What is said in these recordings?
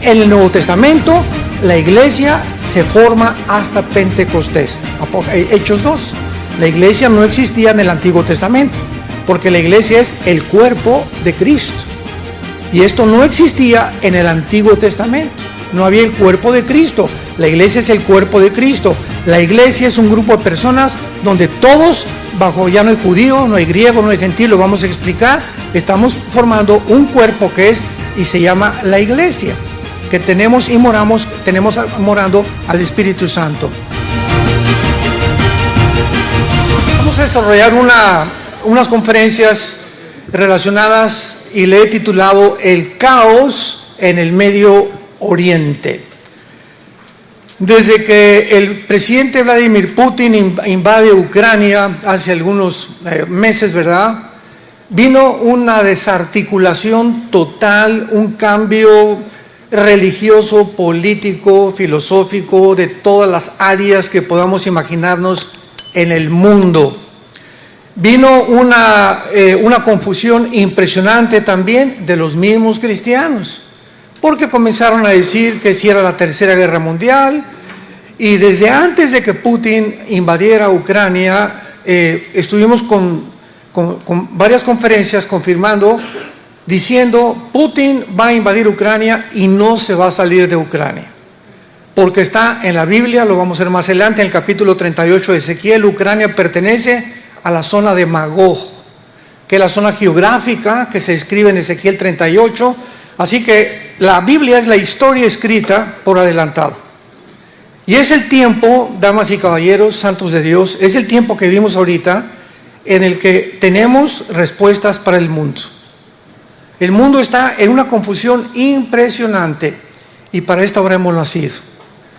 En el Nuevo Testamento, la iglesia se forma hasta Pentecostés. Hechos 2. La iglesia no existía en el Antiguo Testamento, porque la iglesia es el cuerpo de Cristo. Y esto no existía en el Antiguo Testamento. No había el cuerpo de Cristo. La iglesia es el cuerpo de Cristo. La iglesia es un grupo de personas donde todos, ya no hay judío, no hay griego, no hay gentil, lo vamos a explicar. Estamos formando un cuerpo que es y se llama la iglesia, que tenemos morando al Espíritu Santo. Vamos a desarrollar unas conferencias relacionadas y le he titulado El caos en el Medio Oriente. Desde que el presidente Vladimir Putin invade Ucrania hace algunos meses, ¿verdad?, vino una desarticulación total, un cambio religioso, político, filosófico, de todas las áreas que podamos imaginarnos en el mundo. Vino una confusión impresionante también de los mismos cristianos, porque comenzaron a decir que si era la Tercera Guerra Mundial, y desde antes de que Putin invadiera Ucrania, estuvimos con varias conferencias confirmando, diciendo, Putin va a invadir Ucrania y no se va a salir de Ucrania, porque está en la Biblia, lo vamos a ver más adelante, en el capítulo 38 de Ezequiel. Ucrania pertenece a la zona de Magog, que es la zona geográfica que se describe en Ezequiel 38, así que la Biblia es la historia escrita por adelantado. Y es el tiempo, damas y caballeros, santos de Dios, es el tiempo que vivimos ahorita, en el que tenemos respuestas para el mundo. El mundo está en una confusión impresionante, y para esta hora hemos nacido,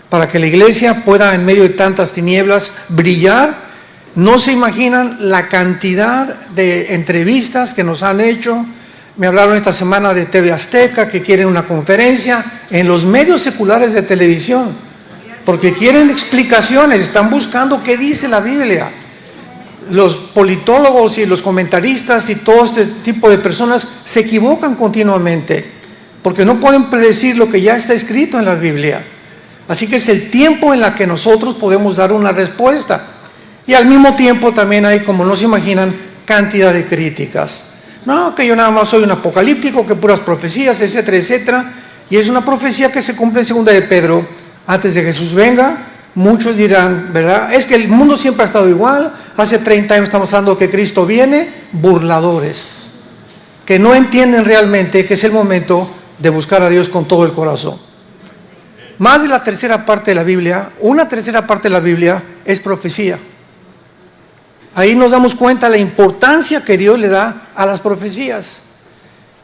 para que la iglesia pueda en medio de tantas tinieblas brillar. No se imaginan la cantidad de entrevistas que nos han hecho. Me hablaron esta semana de TV Azteca, que quieren una conferencia en los medios seculares de televisión, porque quieren explicaciones, están buscando qué dice la Biblia. Los politólogos y los comentaristas y todo este tipo de personas se equivocan continuamente, porque no pueden predecir lo que ya está escrito en la Biblia. Así que es el tiempo en el que nosotros podemos dar una respuesta. Y al mismo tiempo también hay, como no se imaginan, cantidad de críticas. No, que yo nada más soy un apocalíptico, que puras profecías, etcétera, etcétera. Y es una profecía que se cumple en 2 de Pedro. Antes de Jesús venga, muchos dirán, ¿verdad?, es que el mundo siempre ha estado igual. Hace 30 años estamos hablando que Cristo viene. Burladores, que no entienden realmente que es el momento de buscar a Dios con todo el corazón. Más de la tercera parte de la Biblia, una tercera parte de la Biblia es profecía. Ahí nos damos cuenta de la importancia que Dios le da a las profecías.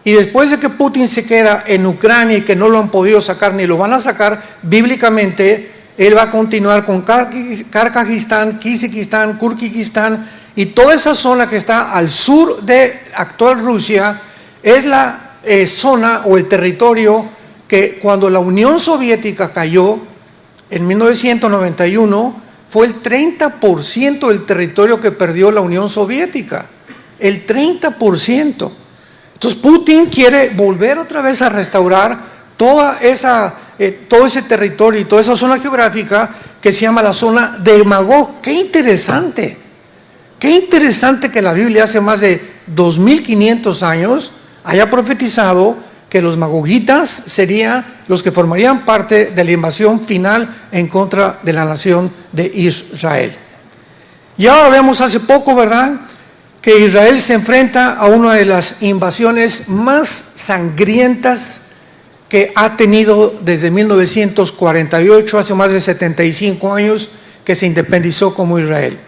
Y después de que Putin se queda en Ucrania y que no lo han podido sacar ni lo van a sacar bíblicamente, él va a continuar con Karkagistán, Kizikistán, Kurkistán y toda esa zona que está al sur de actual Rusia. Es la zona o el territorio que cuando la Unión Soviética cayó en 1991, fue el 30% del territorio que perdió la Unión Soviética. El 30%. Entonces Putin quiere volver otra vez a restaurar todo ese territorio y toda esa zona geográfica que se llama la zona de Magog. ¡Qué interesante! ¡Qué interesante que la Biblia hace más de 2500 años haya profetizado que los magogitas serían los que formarían parte de la invasión final en contra de la nación de Israel? Y ahora vemos hace poco, ¿verdad?, que Israel se enfrenta a una de las invasiones más sangrientas que ha tenido desde 1948, hace más de 75 años que se independizó como Israel.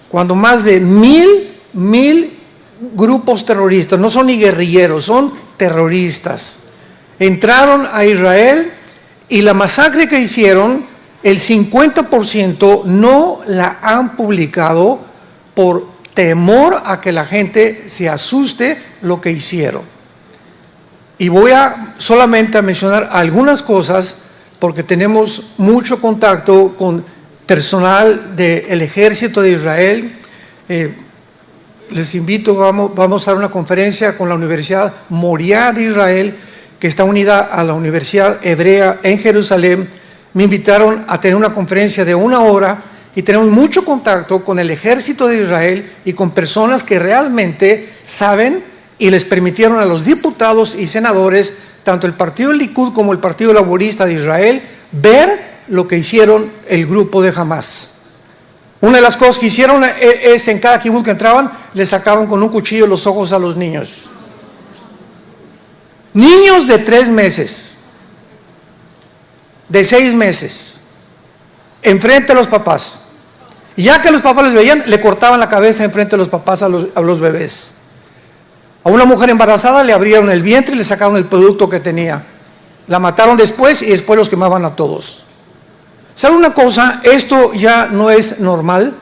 Cuando más de mil grupos terroristas, no son ni guerrilleros, son terroristas, entraron a Israel, y la masacre que hicieron, el 50% no la han publicado por temor a que la gente se asuste lo que hicieron. Y voy solamente a mencionar algunas cosas, porque tenemos mucho contacto con personal del ejército de Israel. Les invito, vamos a dar una conferencia con la Universidad Moriah de Israel, que está unida a la Universidad Hebrea en Jerusalén, me invitaron a tener una conferencia de 1 hora y tenemos mucho contacto con el ejército de Israel y con personas que realmente saben y les permitieron a los diputados y senadores, tanto el partido Likud como el Partido Laborista de Israel, ver lo que hicieron el grupo de Hamás. Una de las cosas que hicieron es en cada kibutz que entraban, les sacaban con un cuchillo los ojos a los niños. Niños de 3 meses, de 6 meses, enfrente a los papás. Y ya que los papás les veían, le cortaban la cabeza enfrente a los papás a los bebés. A una mujer embarazada le abrieron el vientre y le sacaron el producto que tenía. La mataron después y después los quemaban a todos. ¿Sabe una cosa? Esto ya no es normal.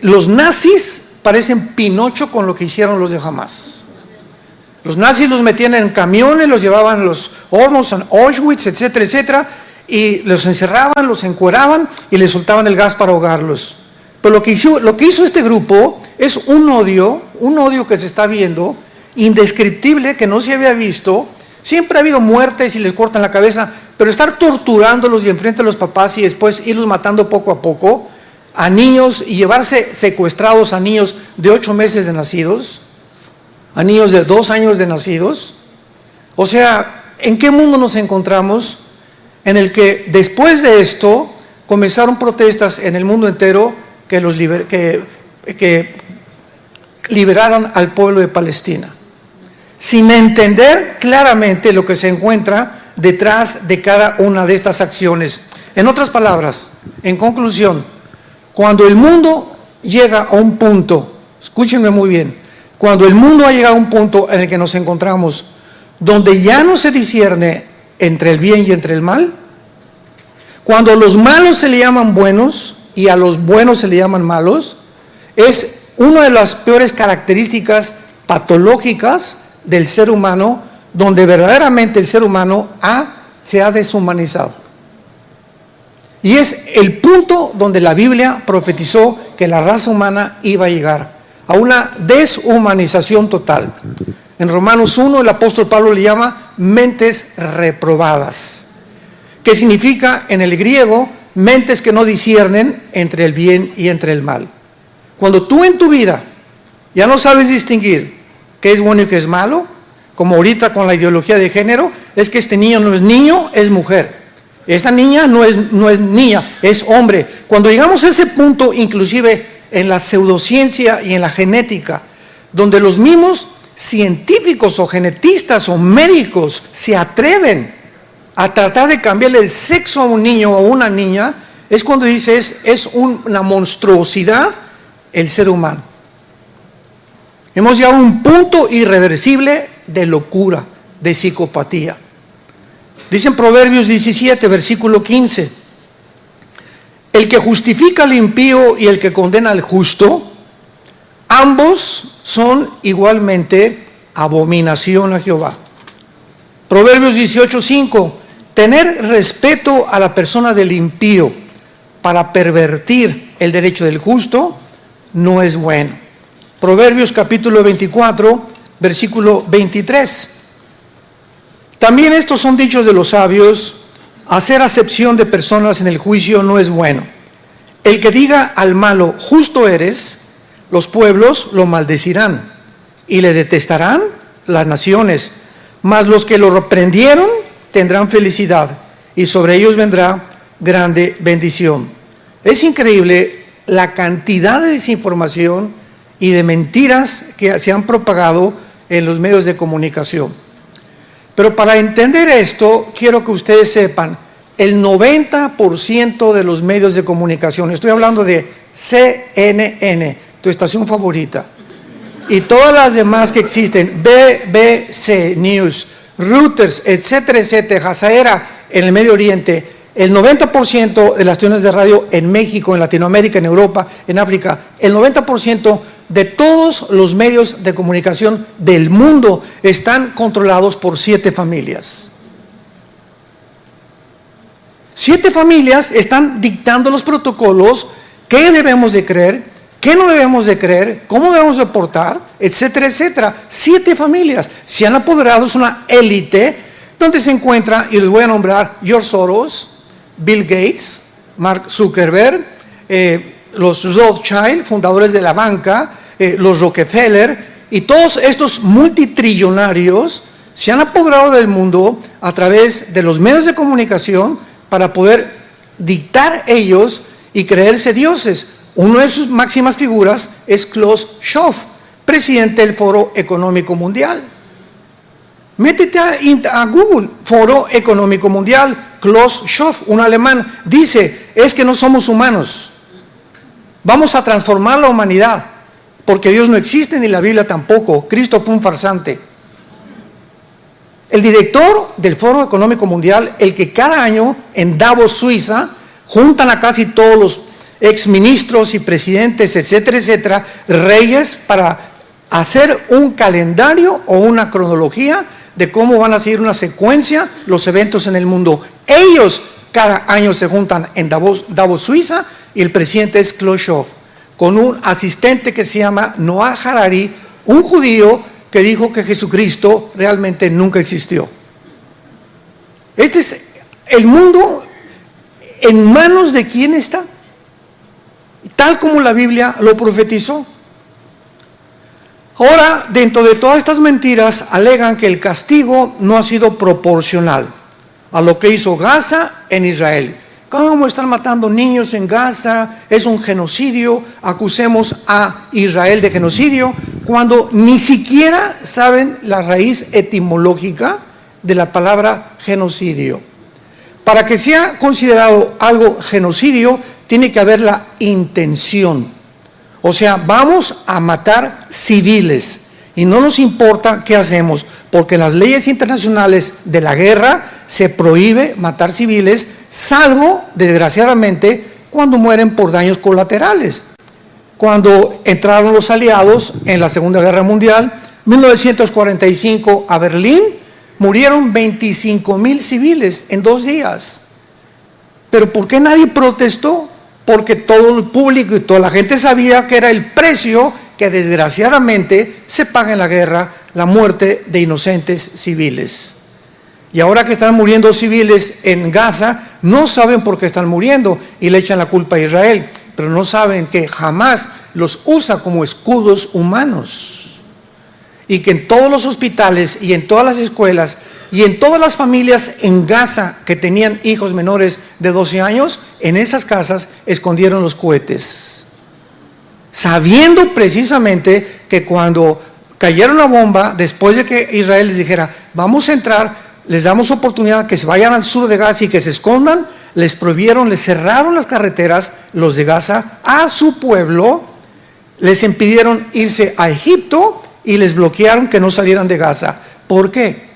Los nazis parecen Pinocho con lo que hicieron los de Hamás. Los nazis los metían en camiones, los llevaban a los hornos, en Auschwitz, etcétera, etcétera, y los encerraban, los encueraban y les soltaban el gas para ahogarlos. Pero lo que hizo este grupo es un odio que se está viendo, indescriptible, que no se había visto. Siempre ha habido muertes y les cortan la cabeza, pero estar torturándolos y enfrente a los papás y después irlos matando poco a poco a niños y llevarse secuestrados a niños de 8 meses de nacidos, a niños de 2 años de nacidos. O sea, ¿en qué mundo nos encontramos? En el que después de esto comenzaron protestas en el mundo entero que liberaran al pueblo de Palestina, sin entender claramente lo que se encuentra detrás de cada una de estas acciones. En otras palabras, en conclusión, cuando el mundo llega a un punto, escúchenme muy bien, cuando el mundo ha llegado a un punto en el que nos encontramos, donde ya no se discierne entre el bien y entre el mal, cuando los malos se le llaman buenos y a los buenos se le llaman malos, es una de las peores características patológicas del ser humano, donde verdaderamente el ser humano se ha deshumanizado. Y es el punto donde la Biblia profetizó que la raza humana iba a llegar a una deshumanización total. En Romanos 1 el apóstol Pablo le llama mentes reprobadas, que significa en el griego mentes que no disciernen entre el bien y entre el mal. Cuando tú en tu vida ya no sabes distinguir qué es bueno y qué es malo, como ahorita con la ideología de género, es que este niño no es niño, es mujer. Esta niña no es niña, es hombre. Cuando llegamos a ese punto, inclusive en la pseudociencia y en la genética, donde los mismos científicos o genetistas o médicos se atreven a tratar de cambiarle el sexo a un niño o a una niña, es cuando dices, es una monstruosidad el ser humano. Hemos llegado a un punto irreversible de locura, de psicopatía. Dice en Proverbios 17, versículo 15, el que justifica al impío y el que condena al justo, ambos son igualmente abominación a Jehová. Proverbios 18:5, tener respeto a la persona del impío para pervertir el derecho del justo no es bueno. Proverbios capítulo 24, versículo 23. También estos son dichos de los sabios, hacer acepción de personas en el juicio no es bueno. El que diga al malo, justo eres, los pueblos lo maldecirán y le detestarán las naciones, mas los que lo reprendieron tendrán felicidad y sobre ellos vendrá grande bendición. Es increíble la cantidad de desinformación y de mentiras que se han propagado en los medios de comunicación. Pero para entender esto, quiero que ustedes sepan, el 90% de los medios de comunicación, estoy hablando de CNN, tu estación favorita, y todas las demás que existen, BBC News, Reuters, etcétera, etcétera, Jazeera en el Medio Oriente, el 90% de las estaciones de radio en México, en Latinoamérica, en Europa, en África, el 90% de todos los medios de comunicación del mundo están controlados por 7 familias. 7 familias están dictando los protocolos, qué debemos de creer, qué no debemos de creer, cómo debemos de portar, etcétera, etcétera. 7 familias se han apoderado, es una élite donde se encuentra, y les voy a nombrar, George Soros, Bill Gates, Mark Zuckerberg, los Rothschild, fundadores de la banca, los Rockefeller, y todos estos multitrillonarios se han apoderado del mundo a través de los medios de comunicación para poder dictar ellos y creerse dioses. Una de sus máximas figuras es Klaus Schwab, presidente del Foro Económico Mundial. Métete a Google, Foro Económico Mundial, Klaus Schwab, un alemán, dice, es que no somos humanos. Vamos a transformar la humanidad, porque Dios no existe ni la Biblia tampoco. Cristo fue un farsante. El director del Foro Económico Mundial, el que cada año en Davos, Suiza, juntan a casi todos los exministros y presidentes, etcétera, etcétera, reyes, para hacer un calendario o una cronología de cómo van a seguir una secuencia los eventos en el mundo. Ellos cada año se juntan en Davos, Suiza, y el presidente es Klaus Schwab, con un asistente que se llama Noah Harari, un judío que dijo que Jesucristo realmente nunca existió. Este es el mundo. ¿En manos de quién está? Tal como la Biblia lo profetizó. Ahora, dentro de todas estas mentiras, alegan que el castigo no ha sido proporcional a lo que hizo Gaza en Israel. ¿Cómo están matando niños en Gaza? Es un genocidio. Acusemos a Israel de genocidio cuando ni siquiera saben la raíz etimológica de la palabra genocidio. Para que sea considerado algo genocidio, tiene que haber la intención. O sea, vamos a matar civiles y no nos importa qué hacemos, porque en las leyes internacionales de la guerra se prohíbe matar civiles, salvo, desgraciadamente, cuando mueren por daños colaterales. Cuando entraron los aliados en la Segunda Guerra Mundial, 1945, a Berlín, murieron 25,000 civiles en 2 días. ¿Pero por qué nadie protestó? Porque todo el público y toda la gente sabía que era el precio que desgraciadamente se paga en la guerra, la muerte de inocentes civiles. Y ahora que están muriendo civiles en Gaza, no saben por qué están muriendo y le echan la culpa a Israel, pero no saben que jamás los usa como escudos humanos. Y que en todos los hospitales y en todas las escuelas y en todas las familias en Gaza que tenían hijos menores de 12 años, en esas casas escondieron los cohetes, sabiendo precisamente que cuando cayera una bomba, después de que Israel les dijera, vamos a entrar, les damos oportunidad que se vayan al sur de Gaza y que se escondan, les prohibieron, les cerraron las carreteras, los de Gaza, a su pueblo, les impidieron irse a Egipto y les bloquearon que no salieran de Gaza. ¿Por qué?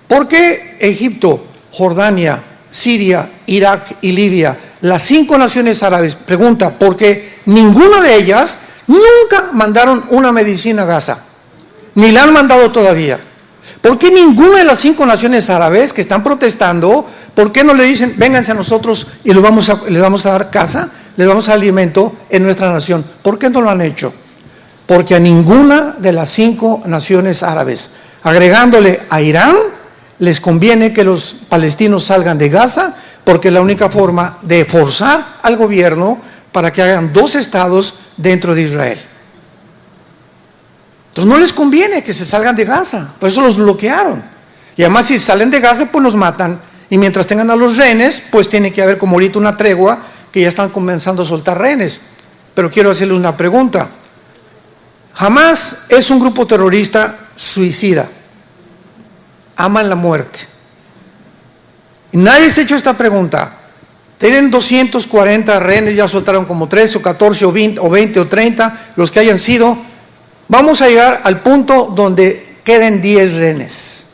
Porque Egipto, Jordania, Siria, Irak y Libia, las 5 naciones árabes, pregunta, porque ninguna de ellas nunca mandaron una medicina a Gaza, ni la han mandado todavía. ¿Por qué ninguna de las 5 naciones árabes que están protestando, por qué no le dicen, vénganse a nosotros y les vamos a dar casa, les vamos a dar alimento en nuestra nación? ¿Por qué no lo han hecho? Porque a ninguna de las 5 naciones árabes, agregándole a Irán, les conviene que los palestinos salgan de Gaza, porque es la única forma de forzar al gobierno para que hagan 2 estados dentro de Israel. Entonces no les conviene que se salgan de Gaza, por eso los bloquearon. Y además si salen de Gaza, pues los matan. Y mientras tengan a los rehenes, pues tiene que haber como ahorita una tregua, que ya están comenzando a soltar rehenes. Pero quiero hacerles una pregunta. Hamás es un grupo terrorista suicida. Aman la muerte. Y nadie se ha hecho esta pregunta. Tienen 240 rehenes, ya soltaron como 13 o 14 o 20 o 30, los que hayan sido. Vamos a llegar al punto donde queden 10 rehenes.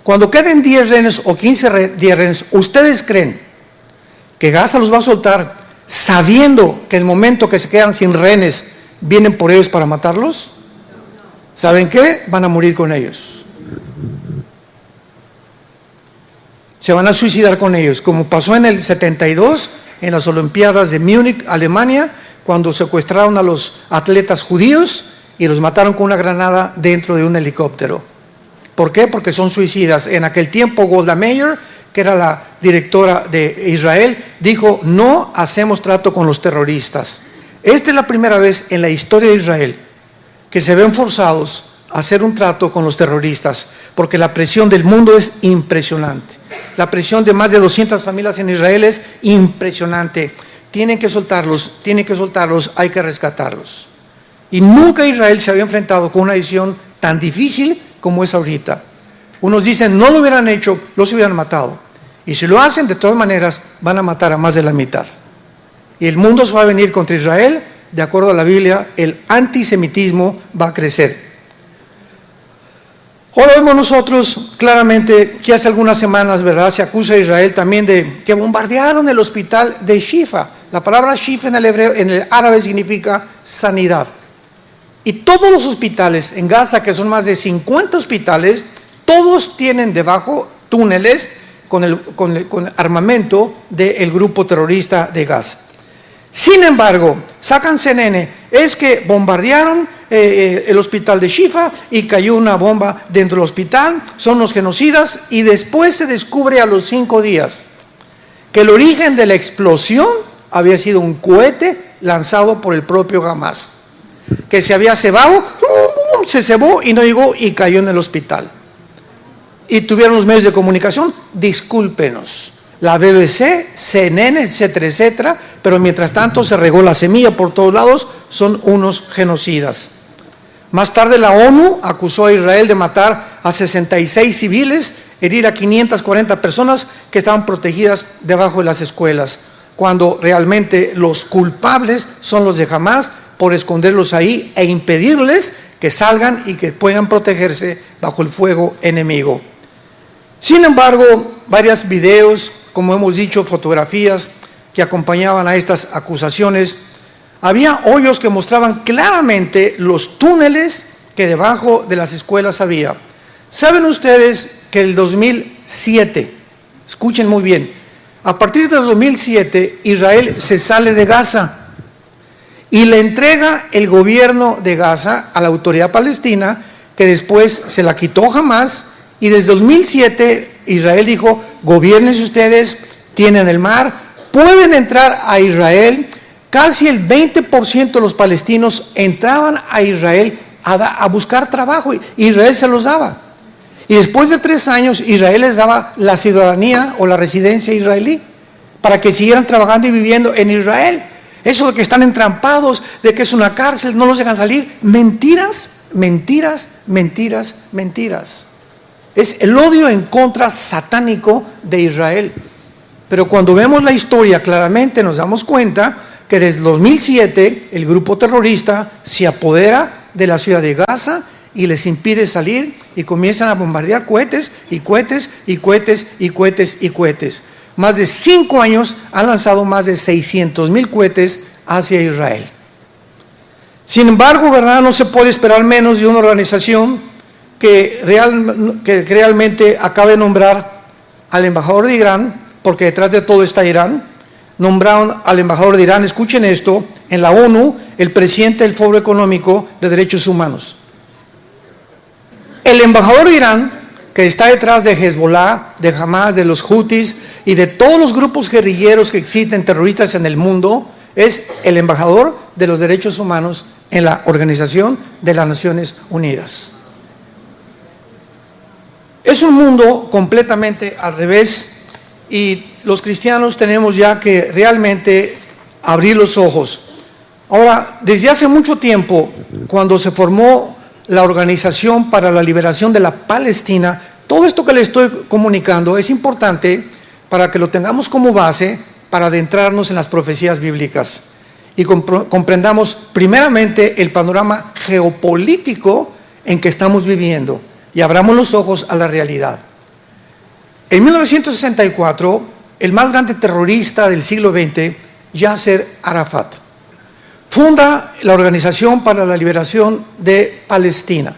Cuando queden 10 rehenes o 15 rehenes, ¿ustedes creen que Gaza los va a soltar sabiendo que el momento que se quedan sin rehenes vienen por ellos para matarlos? ¿Saben qué? Van a morir con ellos. Se van a suicidar con ellos, como pasó en el 72, en las Olimpiadas de Múnich, Alemania, cuando secuestraron a los atletas judíos y los mataron con una granada dentro de un helicóptero. ¿Por qué? Porque son suicidas. En aquel tiempo Golda Meir, que era la directora de Israel, dijo: no hacemos trato con los terroristas. Esta es la primera vez en la historia de Israel que se ven forzados a hacer un trato con los terroristas, porque la presión del mundo es impresionante. La presión de más de 200 familias en Israel es impresionante. Tienen que soltarlos, hay que rescatarlos. Y nunca Israel se había enfrentado con una decisión tan difícil como es ahorita. Unos dicen: no lo hubieran hecho, los hubieran matado. Y si lo hacen, de todas maneras, van a matar a más de la mitad. Y el mundo se va a venir contra Israel. De acuerdo a la Biblia, el antisemitismo va a crecer. Ahora vemos nosotros claramente que hace algunas semanas, ¿verdad?, se acusa a Israel también de que bombardearon el hospital de Shifa. La palabra Shifa en el hebreo, en el árabe, significa sanidad. Y todos los hospitales en Gaza, que son más de 50 hospitales, todos tienen debajo túneles con armamento del grupo terrorista de Gaza. Sin embargo, sacan CNN, es que bombardearon el hospital de Shifa y cayó una bomba dentro del hospital, son los genocidas, y después se descubre a los 5 días que el origen de la explosión había sido un cohete lanzado por el propio Hamas, que se había cebado, se cebó y no llegó y cayó en el hospital. Y tuvieron los medios de comunicación: discúlpenos, la BBC, CNN, etcétera, etcétera, pero mientras tanto se regó la semilla por todos lados, son unos genocidas. Más tarde la ONU acusó a Israel de matar a 66 civiles, herir a 540 personas que estaban protegidas debajo de las escuelas, cuando realmente los culpables son los de Hamas por esconderlos ahí e impedirles que salgan y que puedan protegerse bajo el fuego enemigo. Sin embargo, varios videos, como hemos dicho, fotografías que acompañaban a estas acusaciones, había hoyos que mostraban claramente los túneles que debajo de las escuelas había. ¿Saben ustedes que el 2007, escuchen muy bien, a partir del 2007 Israel se sale de Gaza y le entrega el gobierno de Gaza a la autoridad palestina, que después se la quitó Hamas, y desde 2007 Israel dijo: gobiernense ustedes, tienen el mar, pueden entrar a Israel. Casi el 20% de los palestinos entraban a Israel a buscar trabajo, y Israel se los daba. Y después de 3 años Israel les daba la ciudadanía o la residencia israelí para que siguieran trabajando y viviendo en Israel. Eso de que están entrampados, de que es una cárcel, no los dejan salir, mentiras, mentiras, mentiras, mentiras. Es el odio en contra satánico de Israel. Pero cuando vemos la historia claramente nos damos cuenta que desde 2007 el grupo terrorista se apodera de la ciudad de Gaza y les impide salir, y comienzan a bombardear cohetes y cohetes y cohetes y cohetes y cohetes. Más de 5 años han lanzado más de 600,000 cohetes hacia Israel. Sin embargo, ¿verdad?, no se puede esperar menos de una organización que realmente acaba de nombrar al embajador de Irán, porque detrás de todo está Irán. Nombraron al embajador de Irán, escuchen esto, en la ONU, el presidente del Foro Económico de Derechos Humanos. El embajador de Irán, que está detrás de Hezbollah, de Hamas, de los Houthis y de todos los grupos guerrilleros que existen, terroristas en el mundo, es el embajador de los derechos humanos en la Organización de las Naciones Unidas. Es un mundo completamente al revés, y los cristianos tenemos ya que realmente abrir los ojos. Ahora, desde hace mucho tiempo, cuando se formó la Organización para la Liberación de la Palestina, todo esto que le estoy comunicando es importante para que lo tengamos como base para adentrarnos en las profecías bíblicas y comprendamos primeramente el panorama geopolítico en que estamos viviendo y abramos los ojos a la realidad. En 1964, el más grande terrorista del siglo XX, Yasser Arafat, funda la Organización para la Liberación de Palestina.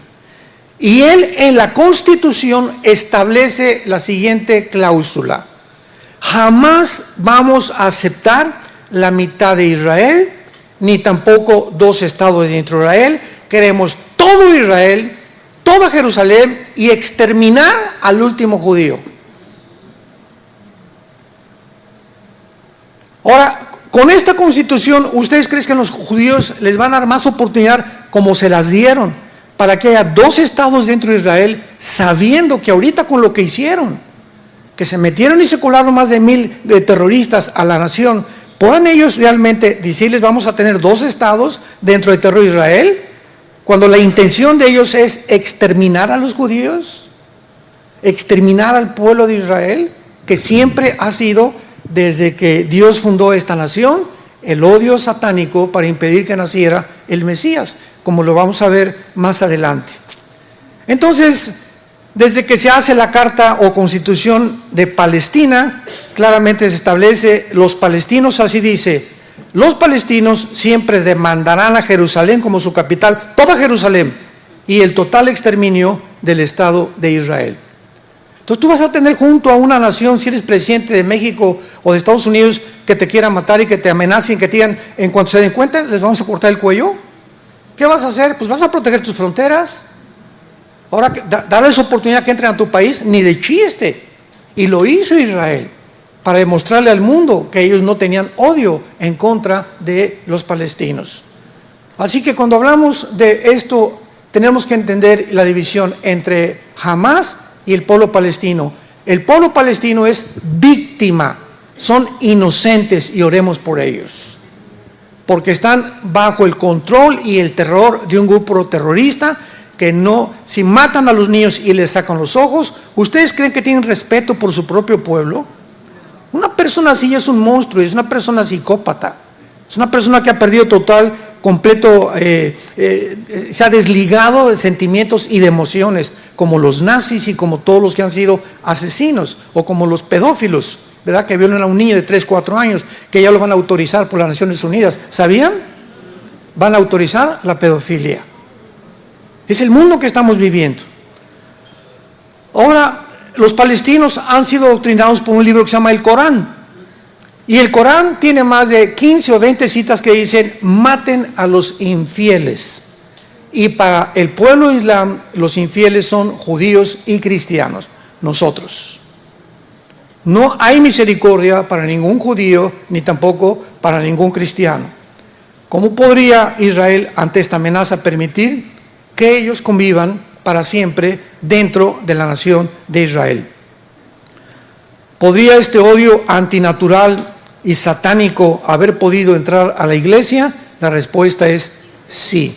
Y él en la Constitución establece la siguiente cláusula: jamás vamos a aceptar la mitad de Israel, ni tampoco 2 estados dentro de Israel, queremos todo Israel, toda Jerusalén y exterminar al último judío. Ahora, con esta constitución, ¿ustedes creen que los judíos les van a dar más oportunidad como se las dieron? Para que haya 2 estados dentro de Israel, sabiendo que ahorita con lo que hicieron, que se metieron y se colaron más de 1000 terroristas a la nación, ¿puedan ellos realmente decirles vamos a tener 2 estados dentro del territorio de Israel? Cuando la intención de ellos es exterminar a los judíos, exterminar al pueblo de Israel, que siempre ha sido, desde que Dios fundó esta nación, el odio satánico para impedir que naciera el Mesías, como lo vamos a ver más adelante. Entonces, desde que se hace la Carta o Constitución de Palestina, claramente se establece, los palestinos, así dice, los palestinos siempre demandarán a Jerusalén como su capital, toda Jerusalén, y el total exterminio del Estado de Israel. Entonces tú vas a tener junto a una nación, si eres presidente de México o de Estados Unidos, que te quieran matar y que te amenacen, que te digan, en cuanto se den cuenta, les vamos a cortar el cuello. ¿Qué vas a hacer? Pues vas a proteger tus fronteras. Ahora, darles oportunidad que entren a tu país, ni de chiste. Y lo hizo Israel, para demostrarle al mundo que ellos no tenían odio en contra de los palestinos. Así que cuando hablamos de esto, tenemos que entender la división entre Hamás y el pueblo palestino. El pueblo palestino es víctima, son inocentes y oremos por ellos, porque están bajo el control y el terror de un grupo terrorista que no, si matan a los niños y les sacan los ojos, ¿ustedes creen que tienen respeto por su propio pueblo? Una persona así es un monstruo, es una persona psicópata, es una persona que ha perdido completo, se ha desligado de sentimientos y de emociones, como los nazis y como todos los que han sido asesinos, o como los pedófilos, ¿verdad? Que violan a un niño de 3, 4 años, que ya lo van a autorizar por las Naciones Unidas. ¿Sabían? Van a autorizar la pedofilia. Es el mundo que estamos viviendo. Ahora, los palestinos han sido adoctrinados por un libro que se llama el Corán. Y el Corán tiene más de 15 o 20 citas que dicen, maten a los infieles. Y para el pueblo islam, los infieles son judíos y cristianos, nosotros. No hay misericordia para ningún judío, ni tampoco para ningún cristiano. ¿Cómo podría Israel, ante esta amenaza, permitir que ellos convivan para siempre dentro de la nación de Israel? ¿Podría este odio antinatural y satánico haber podido entrar a la iglesia? La respuesta es sí.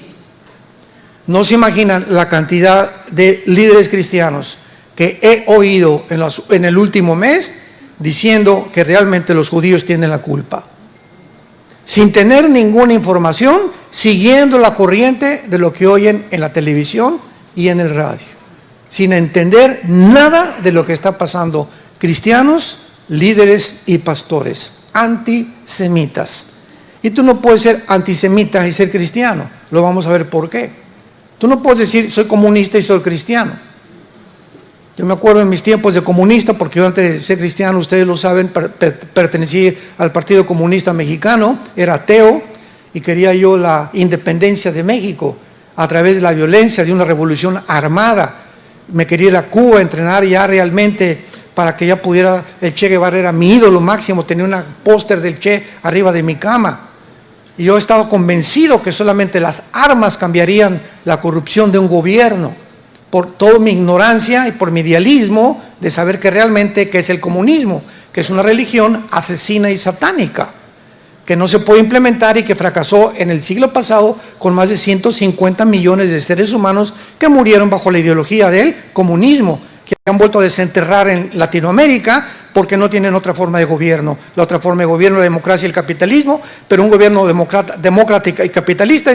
No se imaginan la cantidad de líderes cristianos que he oído en el último mes diciendo que realmente los judíos tienen la culpa, sin tener ninguna información, siguiendo la corriente de lo que oyen en la televisión y en el radio, sin entender nada de lo que está pasando. Cristianos, líderes y pastores antisemitas. Y tú no puedes ser antisemita y ser cristiano. Lo vamos a ver por qué. Tú no puedes decir soy comunista y soy cristiano. Yo me acuerdo en mis tiempos de comunista, porque yo antes de ser cristiano, ustedes lo saben, pertenecí al Partido Comunista Mexicano, era ateo y quería yo la independencia de México a través de la violencia de una revolución armada. Me quería ir a Cuba a entrenar ya realmente para que ya pudiera, el Che Guevara era mi ídolo máximo, tenía un póster del Che arriba de mi cama. Y yo estaba convencido que solamente las armas cambiarían la corrupción de un gobierno, por toda mi ignorancia y por mi idealismo de saber que realmente que es el comunismo, que es una religión asesina y satánica, que no se puede implementar y que fracasó en el siglo pasado con más de 150 millones de seres humanos que murieron bajo la ideología del comunismo, que han vuelto a desenterrar en Latinoamérica porque no tienen otra forma de gobierno. La otra forma de gobierno es la democracia y el capitalismo, pero un gobierno democrático y capitalista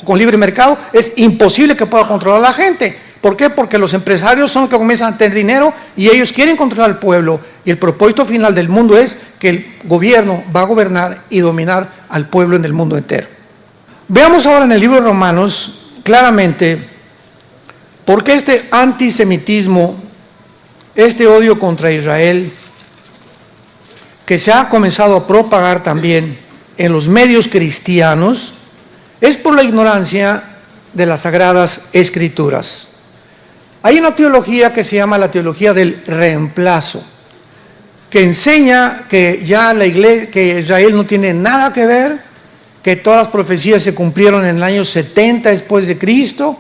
con libre mercado es imposible que pueda controlar a la gente. ¿Por qué? Porque los empresarios son los que comienzan a tener dinero y ellos quieren controlar al pueblo. Y el propósito final del mundo es que el gobierno va a gobernar y dominar al pueblo en el mundo entero. Veamos ahora en el libro de Romanos claramente por qué este antisemitismo, este odio contra Israel, que se ha comenzado a propagar también en los medios cristianos, es por la ignorancia de las Sagradas Escrituras. Hay una teología que se llama la teología del reemplazo, que enseña que ya la iglesia, que Israel no tiene nada que ver, que todas las profecías se cumplieron en el año 70 después de Cristo,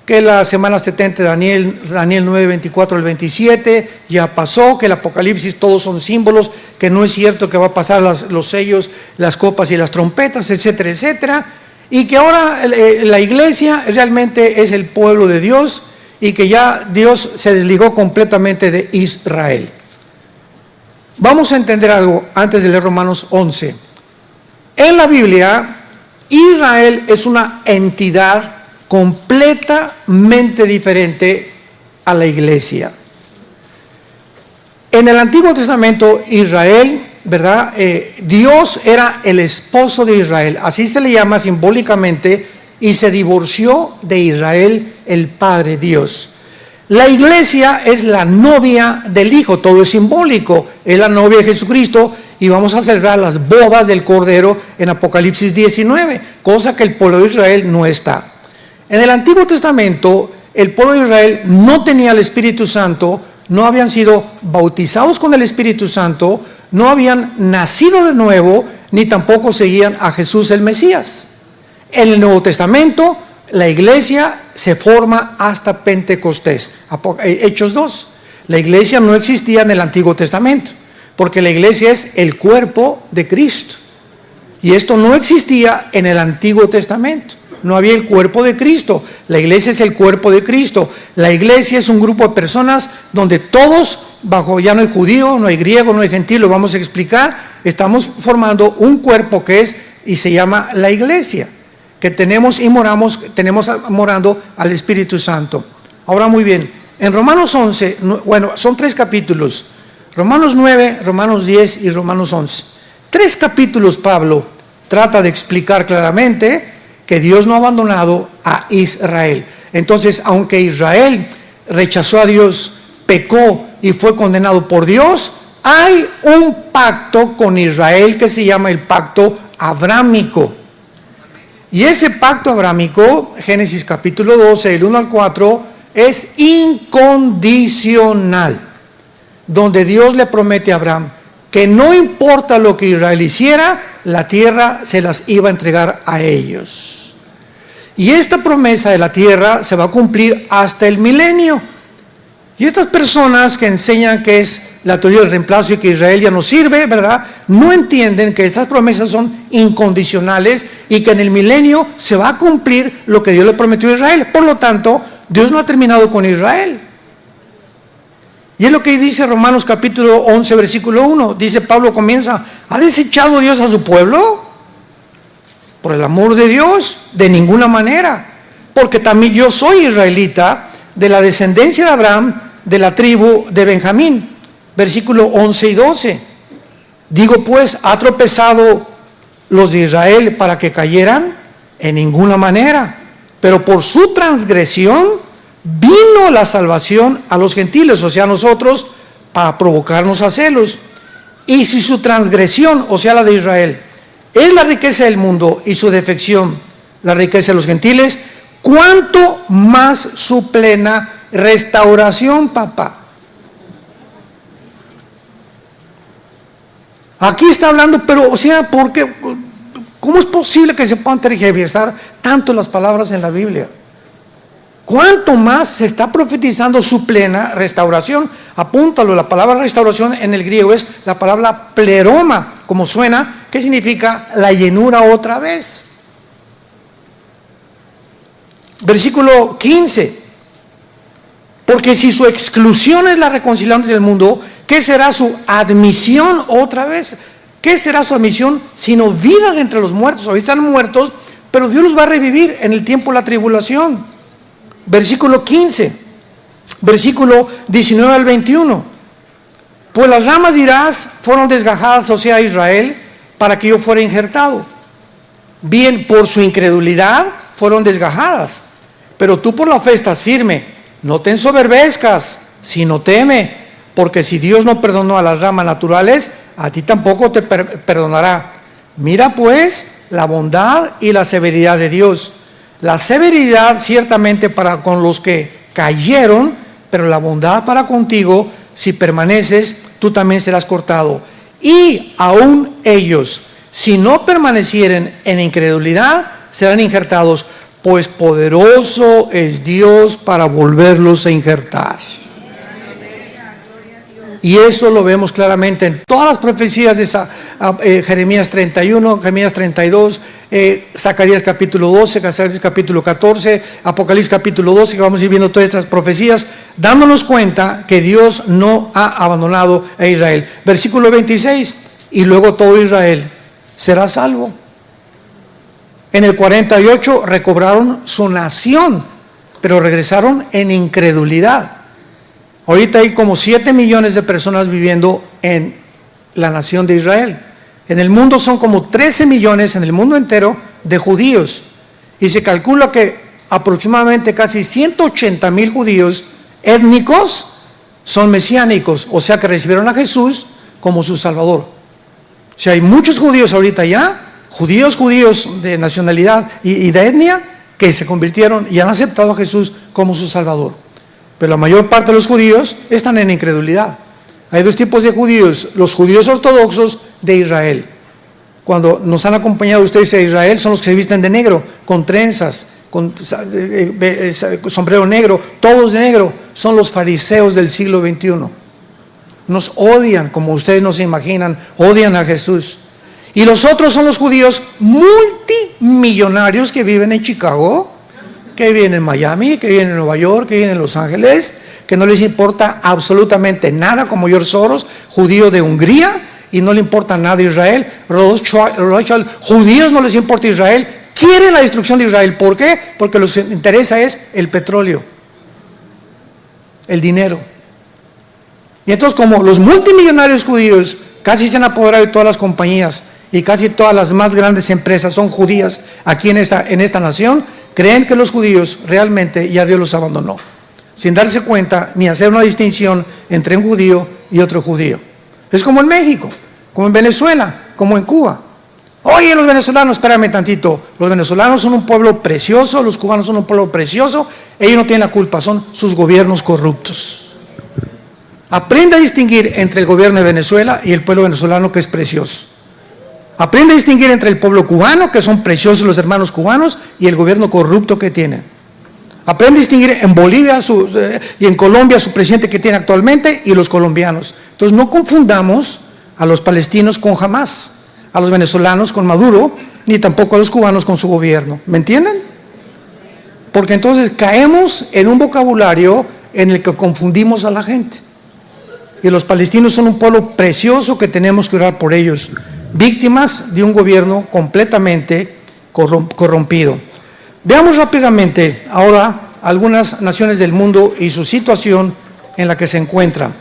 que la semana 70 de Daniel 9, 24 al 27 ya pasó, que el Apocalipsis todos son símbolos, que no es cierto que va a pasar los sellos, las copas y las trompetas, etcétera, etcétera, y que ahora la iglesia realmente es el pueblo de Dios y que ya Dios se desligó completamente de Israel. Vamos a entender algo antes de leer Romanos 11. En la Biblia, Israel es una entidad completamente diferente a la iglesia. En el Antiguo Testamento, Israel, ¿verdad? Dios era el esposo de Israel, así se le llama simbólicamente, y se divorció de Israel, el Padre Dios. La iglesia es la novia del Hijo, todo es simbólico, es la novia de Jesucristo, y vamos a celebrar las bodas del Cordero en Apocalipsis 19, cosa que el pueblo de Israel no está. En el Antiguo Testamento, el pueblo de Israel no tenía el Espíritu Santo, no habían sido bautizados con el Espíritu Santo, no habían nacido de nuevo, ni tampoco seguían a Jesús el Mesías. En el Nuevo Testamento, la iglesia se forma hasta Pentecostés. Hechos 2. La iglesia no existía en el Antiguo Testamento, porque la iglesia es el cuerpo de Cristo. Y esto no existía en el Antiguo Testamento. No había el cuerpo de Cristo. La iglesia es el cuerpo de Cristo. La iglesia es un grupo de personas donde todos, ya no hay judío, no hay griego, no hay gentil, lo vamos a explicar. Estamos formando un cuerpo que es y se llama la iglesia, que tenemos morando al Espíritu Santo. Ahora muy bien, en Romanos 11, bueno, son 3 capítulos. Romanos 9, Romanos 10 y Romanos 11. 3 capítulos Pablo trata de explicar claramente que Dios no ha abandonado a Israel. Entonces, aunque Israel rechazó a Dios, pecó y fue condenado por Dios, hay un pacto con Israel que se llama el pacto abrámico. Y ese pacto abrámico, Génesis capítulo 12, del 1 al 4, es incondicional, donde Dios le promete a Abraham que no importa lo que Israel hiciera, la tierra se las iba a entregar a ellos. Y esta promesa de la tierra se va a cumplir hasta el milenio. Y estas personas que enseñan que es la teoría del reemplazo y que Israel ya no sirve, ¿verdad?, no entienden que estas promesas son incondicionales y que en el milenio se va a cumplir lo que Dios le prometió a Israel. Por lo tanto, Dios no ha terminado con Israel. Y es lo que dice Romanos capítulo 11, versículo 1. Dice Pablo, comienza: ¿ha desechado Dios a su pueblo? Por el amor de Dios, de ninguna manera. Porque también yo soy israelita, de la descendencia de Abraham, de la tribu de Benjamín. Versículo 11 y 12. Digo pues, ¿ha tropezado los de Israel para que cayeran? En ninguna manera. Pero por su transgresión vino la salvación a los gentiles, o sea, a nosotros, para provocarnos a celos. Y si su transgresión, o sea, la de Israel, es la riqueza del mundo y su defección, la riqueza de los gentiles, ¿cuánto más su plena restauración, papá? Aquí está hablando, pero, o sea, ¿por qué? ¿Cómo es posible que se puedan tergiversar tanto las palabras en la Biblia? ¿Cuánto más se está profetizando su plena restauración? Apúntalo, la palabra restauración en el griego es la palabra pleroma, como suena, que significa la llenura otra vez. Versículo 15. Porque si su exclusión es la reconciliación del mundo, ¿qué será su admisión otra vez? ¿Qué será su admisión sino vida de entre los muertos? Hoy están muertos, pero Dios los va a revivir en el tiempo de la tribulación. Versículo 15, versículo 19 al 21. Pues las ramas dirás fueron desgajadas, o sea, Israel, para que yo fuera injertado. Bien, por su incredulidad fueron desgajadas, pero tú por la fe estás firme. No te ensoberbezcas, sino teme, porque si Dios no perdonó a las ramas naturales, a ti tampoco te perdonará. Mira pues la bondad y la severidad de Dios. La severidad ciertamente para con los que cayeron, pero la bondad para contigo, si permaneces, tú también serás cortado. Y aún ellos, si no permanecieren en incredulidad, serán injertados, pues poderoso es Dios para volverlos a injertar. Y eso lo vemos claramente en todas las profecías de Jeremías 31, Jeremías 32, Zacarías capítulo 12, Zacarías capítulo 14, Apocalipsis capítulo 12, que vamos a ir viendo todas estas profecías, dándonos cuenta que Dios no ha abandonado a Israel. Versículo 26, y luego todo Israel será salvo. En el 48 recobraron su nación, pero regresaron en incredulidad. Ahorita hay como 7 millones de personas viviendo en la nación de Israel. En el mundo son como 13 millones en el mundo entero de judíos. Y se calcula que aproximadamente casi 180,000 judíos étnicos son mesiánicos, o sea que recibieron a Jesús como su Salvador. O sea, hay muchos judíos ahorita ya, judíos de nacionalidad y de etnia, que se convirtieron y han aceptado a Jesús como su Salvador. Pero la mayor parte de los judíos están en incredulidad. Hay dos tipos de judíos: los judíos ortodoxos de Israel. Cuando nos han acompañado ustedes a Israel, son los que se visten de negro, con trenzas, con sombrero negro, todos de negro. Son los fariseos del siglo XXI. Nos odian, como ustedes no se imaginan, odian a Jesús. Y los otros son los judíos multimillonarios que viven en Chicago, que viven en Miami, que viven en Nueva York, que viven en Los Ángeles, que no les importa absolutamente nada, como George Soros, judío de Hungría, y no le importa nada de Israel. Rothschild, judíos no les importa Israel, quieren la destrucción de Israel. ¿Por qué? Porque lo que les interesa es el petróleo, el dinero. Y entonces, como los multimillonarios judíos casi se han apoderado de todas las compañías y casi todas las más grandes empresas son judías aquí en esta nación, creen que los judíos realmente ya Dios los abandonó, sin darse cuenta ni hacer una distinción entre un judío y otro judío. Es como en México, como en Venezuela, como en Cuba. Oye, los venezolanos, espérame tantito, los venezolanos son un pueblo precioso, los cubanos son un pueblo precioso, ellos no tienen la culpa, son sus gobiernos corruptos. Aprende a distinguir entre el gobierno de Venezuela y el pueblo venezolano, que es precioso. Aprende a distinguir entre el pueblo cubano, que son preciosos los hermanos cubanos, y el gobierno corrupto que tienen. Aprende a distinguir en Bolivia y en Colombia su presidente que tiene actualmente y los colombianos. Entonces no confundamos a los palestinos con Hamás, a los venezolanos con Maduro, ni tampoco a los cubanos con su gobierno. ¿Me entienden? Porque entonces caemos en un vocabulario en el que confundimos a la gente. Y los palestinos son un pueblo precioso que tenemos que orar por ellos, víctimas de un gobierno completamente corrompido. Veamos rápidamente ahora algunas naciones del mundo y su situación en la que se encuentran.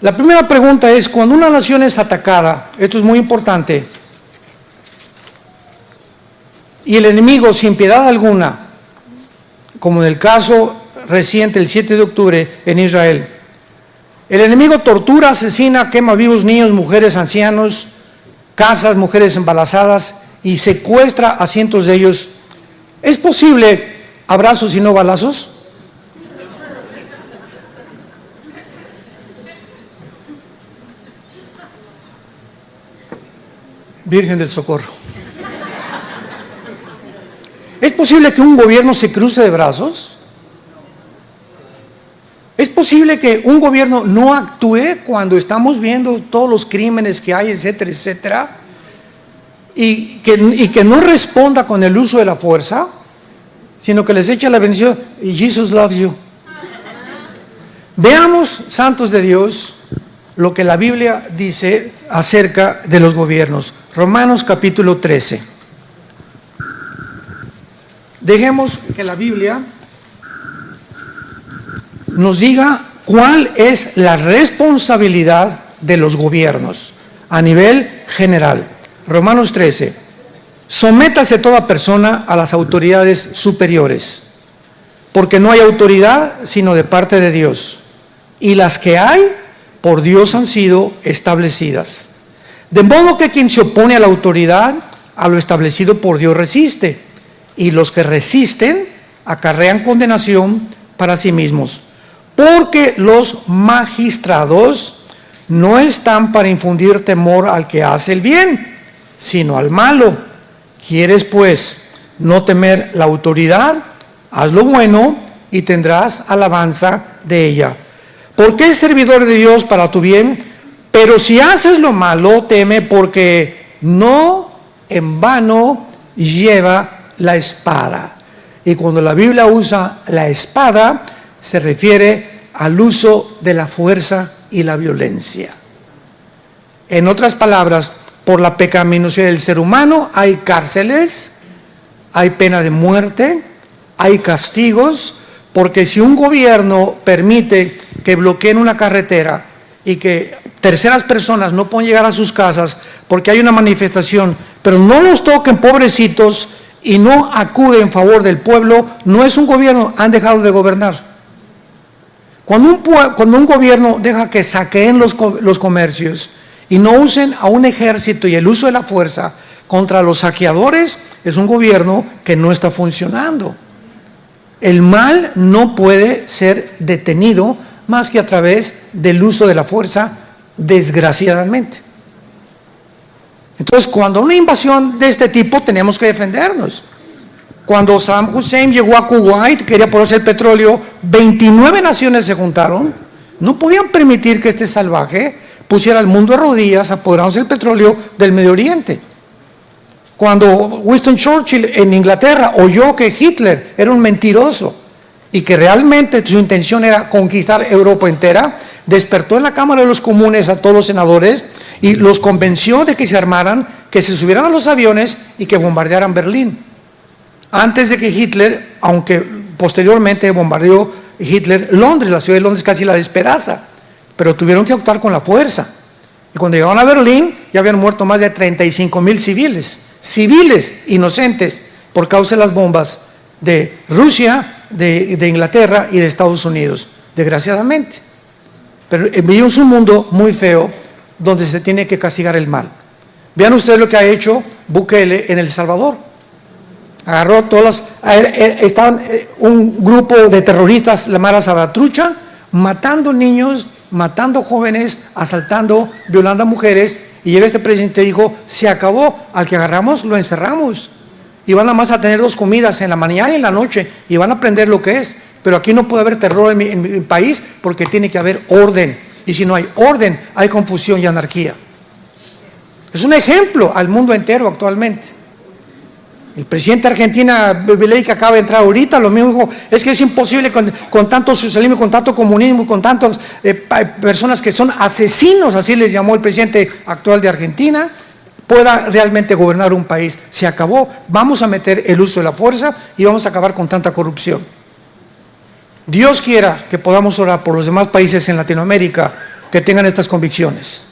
La primera pregunta es: cuando una nación es atacada, esto es muy importante, y el enemigo sin piedad alguna, como en el caso reciente el 7 de octubre en Israel, el enemigo tortura, asesina, quema vivos niños, mujeres, ancianos, casas, mujeres embarazadas, y secuestra a cientos de ellos. ¿Es posible abrazos y no balazos? Virgen del Socorro. ¿Es posible que un gobierno se cruce de brazos? ¿Es posible que un gobierno no actúe cuando estamos viendo todos los crímenes que hay, etcétera, etcétera? Y que no responda con el uso de la fuerza, sino que les echa la bendición: Jesus loves you. Veamos, santos de Dios, lo que la Biblia dice acerca de los gobiernos. Romanos capítulo 13. Dejemos que la Biblia nos diga cuál es la responsabilidad de los gobiernos a nivel general. Romanos 13. Sométase toda persona a las autoridades superiores, porque no hay autoridad sino de parte de Dios, y las que hay por Dios han sido establecidas. De modo que quien se opone a la autoridad, a lo establecido por Dios resiste, y los que resisten acarrean condenación para sí mismos. Porque los magistrados no están para infundir temor al que hace el bien, sino al malo. ¿Quieres pues no temer la autoridad? Haz lo bueno y tendrás alabanza de ella. Porque es servidor de Dios para tu bien, pero si haces lo malo, teme, porque no en vano lleva la espada. Y cuando la Biblia usa la espada, se refiere al uso de la fuerza y la violencia. En otras palabras, por la pecaminosidad del ser humano hay cárceles, hay pena de muerte, hay castigos, porque si un gobierno permite que bloqueen una carretera y que terceras personas no pueden llegar a sus casas porque hay una manifestación, pero no los toquen, pobrecitos, y no acude en favor del pueblo, no es un gobierno, han dejado de gobernar. Cuando un gobierno deja que saqueen los comercios y no usen a un ejército y el uso de la fuerza contra los saqueadores, es un gobierno que no está funcionando. El mal no puede ser detenido más que a través del uso de la fuerza, desgraciadamente. Entonces, cuando una invasión de este tipo, tenemos que defendernos. Cuando Saddam Hussein llegó a Kuwait, quería ponerse el petróleo, 29 naciones se juntaron, no podían permitir que este salvaje pusiera al mundo de rodillas apoderándose del petróleo del Medio Oriente. Cuando Winston Churchill en Inglaterra oyó que Hitler era un mentiroso y que realmente su intención era conquistar Europa entera, despertó en la Cámara de los Comunes a todos los senadores y los convenció de que se armaran, que se subieran a los aviones y que bombardearan Berlín. Antes de que Hitler, aunque posteriormente bombardeó Hitler Londres, la ciudad de Londres casi la despedaza, pero tuvieron que actuar con la fuerza. Y cuando llegaron a Berlín, ya habían muerto más de 35,000 civiles inocentes, por causa de las bombas de Rusia, de Inglaterra y de Estados Unidos, desgraciadamente. Pero vivimos un mundo muy feo donde se tiene que castigar el mal. Vean ustedes lo que ha hecho Bukele en El Salvador. Agarró estaban un grupo de terroristas, la Mara Salvatrucha, matando niños, matando jóvenes, asaltando, violando a mujeres, y llega este presidente y dijo, se acabó, al que agarramos lo encerramos, y van nada más a tener 2 comidas, en la mañana y en la noche, y van a aprender lo que es, pero aquí no puede haber terror en mi país, porque tiene que haber orden, y si no hay orden, hay confusión y anarquía. Es un ejemplo al mundo entero actualmente. El presidente de Argentina, Milei, que acaba de entrar ahorita, lo mismo dijo, es que es imposible con tanto socialismo, con tanto comunismo, con tantas personas que son asesinos, así les llamó el presidente actual de Argentina, pueda realmente gobernar un país. Se acabó, vamos a meter el uso de la fuerza y vamos a acabar con tanta corrupción. Dios quiera que podamos orar por los demás países en Latinoamérica que tengan estas convicciones,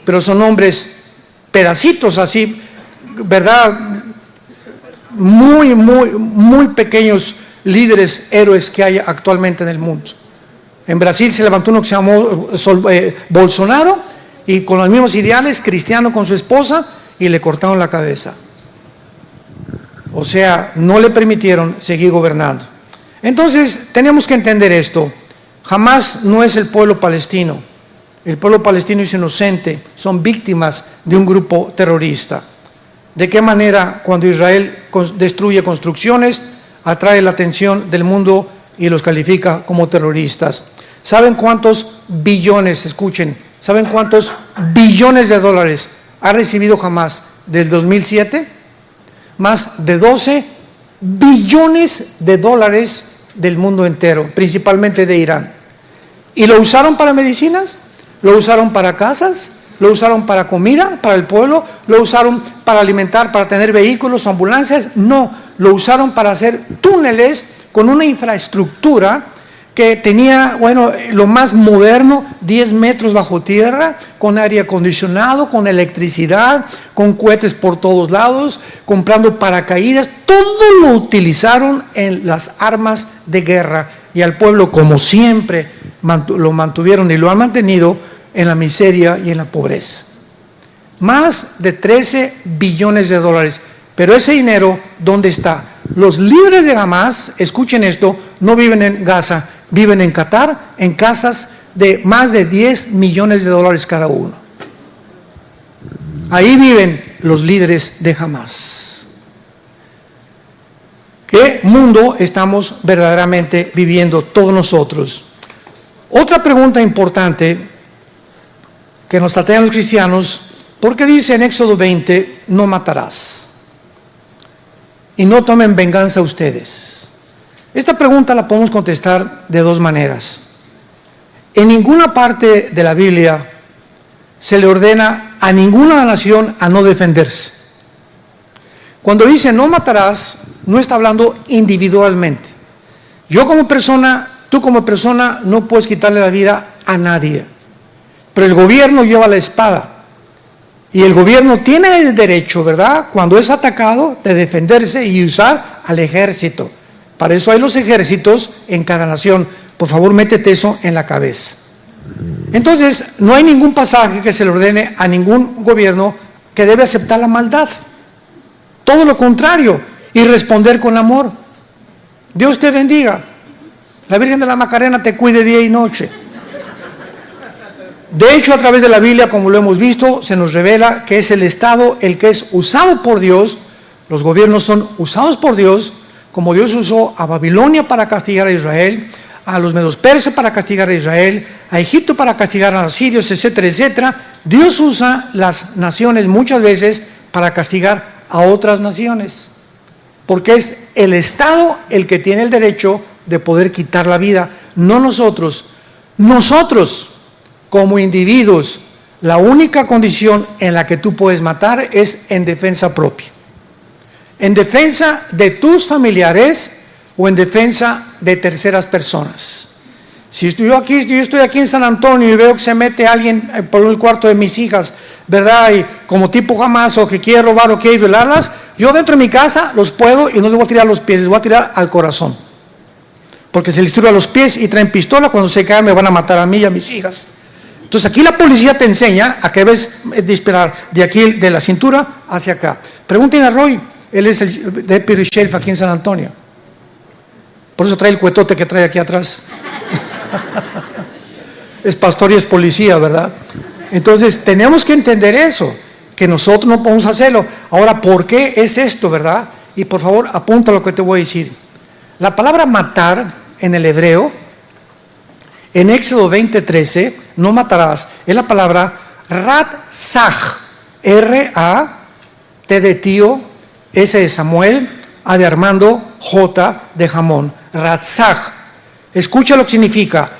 pero son hombres, pedacitos así, ¿verdad?, muy pequeños líderes, héroes que hay actualmente en el mundo. En Brasil se levantó uno que se llamó Bolsonaro, y con los mismos ideales, cristiano con su esposa, y le cortaron la cabeza. O sea, no le permitieron seguir gobernando. Entonces, tenemos que entender esto. Jamás no es el pueblo palestino. El pueblo palestino es inocente, son víctimas de un grupo terrorista. ¿De qué manera cuando Israel destruye construcciones atrae la atención del mundo y los califica como terroristas? ¿Saben cuántos billones, escuchen, saben cuántos billones de dólares ha recibido Hamás del 2007? Más de 12 billones de dólares del mundo entero, principalmente de Irán. ¿Y lo usaron para medicinas? ¿Lo usaron para casas? ¿Lo usaron para comida, para el pueblo? ¿Lo usaron para alimentar, para tener vehículos, ambulancias? No, lo usaron para hacer túneles con una infraestructura que tenía, lo más moderno, 10 metros bajo tierra, con aire acondicionado, con electricidad, con cohetes por todos lados, comprando paracaídas. Todo lo utilizaron en las armas de guerra, y al pueblo, como siempre, lo mantuvieron y lo han mantenido en la miseria y en la pobreza. Más de 13 billones de dólares. Pero ese dinero, ¿dónde está? los líderes de Hamas, escuchen esto, no viven en Gaza, viven en Qatar, en casas de más de 10 millones de dólares cada uno. Ahí viven los líderes de Hamas. ¿Qué mundo estamos verdaderamente viviendo todos nosotros? Otra pregunta importante que nos plantean los cristianos, ¿por qué dice en Éxodo 20, no matarás? Y no tomen venganza ustedes. Esta pregunta la podemos contestar de dos maneras. En ninguna parte de la Biblia se le ordena a ninguna nación a no defenderse. Cuando dice no matarás, no está hablando individualmente. Yo como persona, tú como persona, no puedes quitarle la vida a nadie. Pero el gobierno lleva la espada. Y el gobierno tiene el derecho, ¿verdad?, cuando es atacado, de defenderse y usar al ejército. Para eso hay los ejércitos en cada nación. Por favor, métete eso en la cabeza. Entonces, no hay ningún pasaje que se le ordene a ningún gobierno que debe aceptar la maldad. Todo lo contrario, y responder con amor. Dios te bendiga. La Virgen de la Macarena te cuide día y noche. De hecho, a través de la Biblia, como lo hemos visto, se nos revela que es el Estado el que es usado por Dios. Los gobiernos son usados por Dios, como Dios usó a Babilonia para castigar a Israel, a los medos persas para castigar a Israel, a Egipto para castigar a los sirios, etcétera, etcétera. Dios usa las naciones muchas veces para castigar a otras naciones, porque es el Estado el que tiene el derecho de poder quitar la vida, no nosotros. Nosotros, como individuos, la única condición en la que tú puedes matar es en defensa propia. En defensa de tus familiares o en defensa de terceras personas. Si yo estoy aquí en San Antonio y veo que se mete alguien por el cuarto de mis hijas, ¿verdad? Y como tipo Hamas, o que quiere robar o quiere violarlas, yo dentro de mi casa los puedo y no les voy a tirar a los pies, les voy a tirar al corazón. Porque si les tiro a los pies y traen pistola, cuando se caen me van a matar a mí y a mis hijas. Entonces aquí la policía te enseña a que debes disparar de aquí, de la cintura hacia acá. Pregúntenle a Roy, él es el deputy sheriff aquí en San Antonio. Por eso trae el cuetote que trae aquí atrás. Es pastor y es policía, ¿verdad? Entonces tenemos que entender eso, que nosotros no podemos hacerlo. Ahora, ¿por qué es esto, verdad? Y por favor, apunta lo que te voy a decir. La palabra matar en el hebreo, en Éxodo 20:13, no matarás, es la palabra ratzaj, R-A-T de tío, S de Samuel, A de Armando, J de jamón, ratzaj. Escucha lo que significa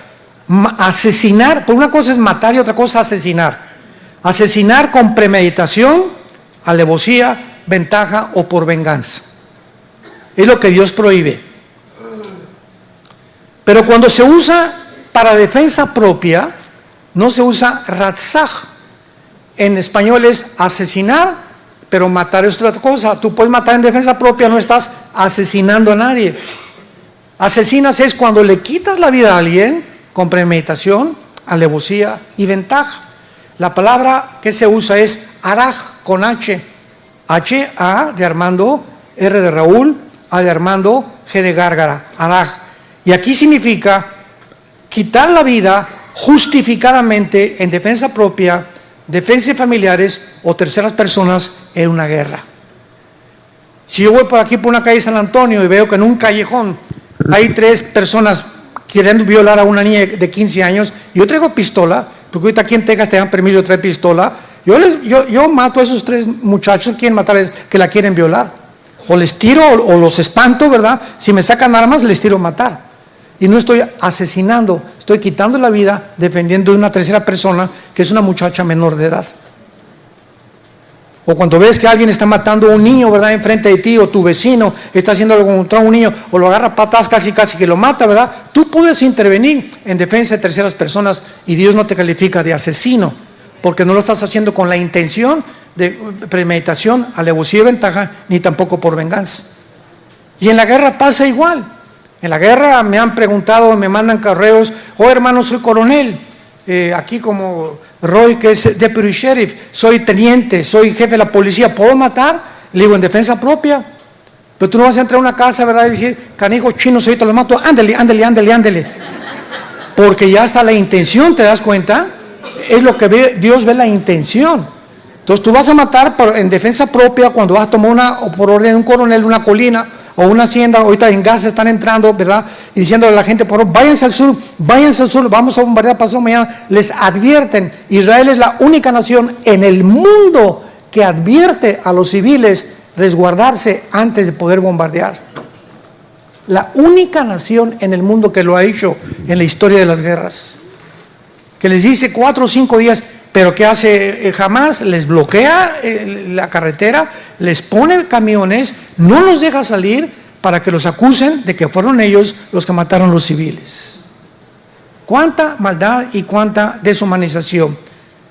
asesinar. Por una cosa es matar y otra cosa asesinar. Asesinar con premeditación, alevosía, ventaja o por venganza. Es lo que Dios prohíbe. Pero cuando se usa para defensa propia, no se usa ratzaj. En español es asesinar, pero matar es otra cosa. Tú puedes matar en defensa propia, no estás asesinando a nadie. Asesinas es cuando le quitas la vida a alguien con premeditación, alevosía y ventaja. La palabra que se usa es araj, con H. H-A de Armando, R de Raúl, A de Armando, G de Gárgara, araj. Y aquí significa quitar la vida justificadamente en defensa propia, defensa de familiares o terceras personas en una guerra. Si yo voy por aquí por una calle San Antonio y veo que en un callejón hay 3 personas queriendo violar a una niña de 15 años, y yo traigo pistola, porque ahorita aquí en Texas te dan permiso de traer pistola, yo mato a esos 3 muchachos que quieren matarles, que la quieren violar. O les tiro o los espanto, ¿verdad? Si me sacan armas, les tiro matar. Y no estoy asesinando, estoy quitando la vida defendiendo de una tercera persona que es una muchacha menor de edad. O cuando ves que alguien está matando a un niño, ¿verdad?, enfrente de ti, o tu vecino está haciendo algo contra un niño, o lo agarra a patas casi que lo mata, ¿verdad? Tú puedes intervenir en defensa de terceras personas y Dios no te califica de asesino, porque no lo estás haciendo con la intención de premeditación, alevosía y ventaja, ni tampoco por venganza. Y en la guerra pasa igual. En la guerra me han preguntado, me mandan correos, hermano, soy coronel, aquí como Roy, que es deputy sheriff, soy teniente, soy jefe de la policía, ¿puedo matar? Le digo, en defensa propia. Pero tú no vas a entrar a una casa, ¿verdad? Y decir, canijos chinos, ahorita los mato, ándale, ándale, ándale, ándale. Porque ya está la intención, ¿te das cuenta? Es lo que ve, Dios ve la intención. Entonces tú vas a matar en defensa propia cuando vas a tomar o por orden de un coronel, una colina o una hacienda. Ahorita en Gaza están entrando, ¿verdad? Y diciéndole a la gente, por favor, váyanse al sur, vamos a bombardear pasado mañana. Les advierten, Israel es la única nación en el mundo que advierte a los civiles resguardarse antes de poder bombardear. La única nación en el mundo que lo ha hecho en la historia de las guerras. Que les dice 4 o 5 días, pero ¿qué hace Hamás? Les bloquea la carretera, les pone camiones, no los deja salir para que los acusen de que fueron ellos los que mataron a los civiles. Cuánta maldad y cuánta deshumanización.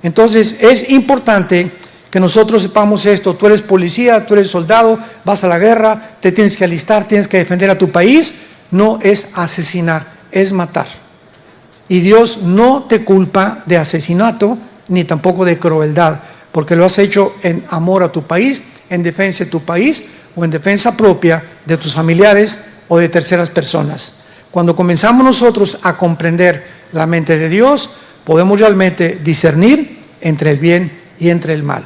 Entonces es importante que nosotros sepamos esto. Tú eres policía, tú eres soldado, vas a la guerra, te tienes que alistar, tienes que defender a tu país. No es asesinar, es matar. Y Dios no te culpa de asesinato ni tampoco de crueldad, porque lo has hecho en amor a tu país, en defensa de tu país o en defensa propia de tus familiares o de terceras personas. Cuando comenzamos nosotros a comprender la mente de Dios, podemos realmente discernir entre el bien y entre el mal.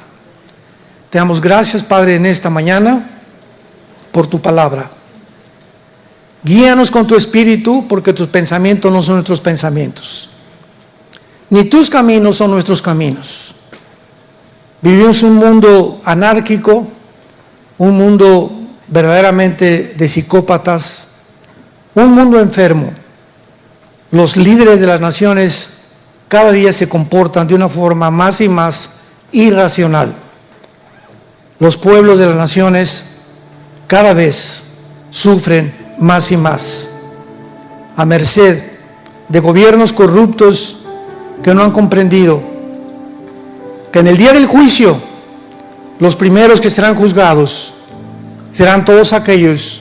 Te damos gracias, Padre, en esta mañana por tu palabra. Guíanos con tu espíritu, porque tus pensamientos no son nuestros pensamientos, ni tus caminos son nuestros caminos. Vivimos un mundo anárquico, un mundo verdaderamente de psicópatas, un mundo enfermo. Los líderes de las naciones cada día se comportan de una forma más y más irracional. Los pueblos de las naciones cada vez sufren más y más, a merced de gobiernos corruptos que no han comprendido que en el día del juicio los primeros que serán juzgados serán todos aquellos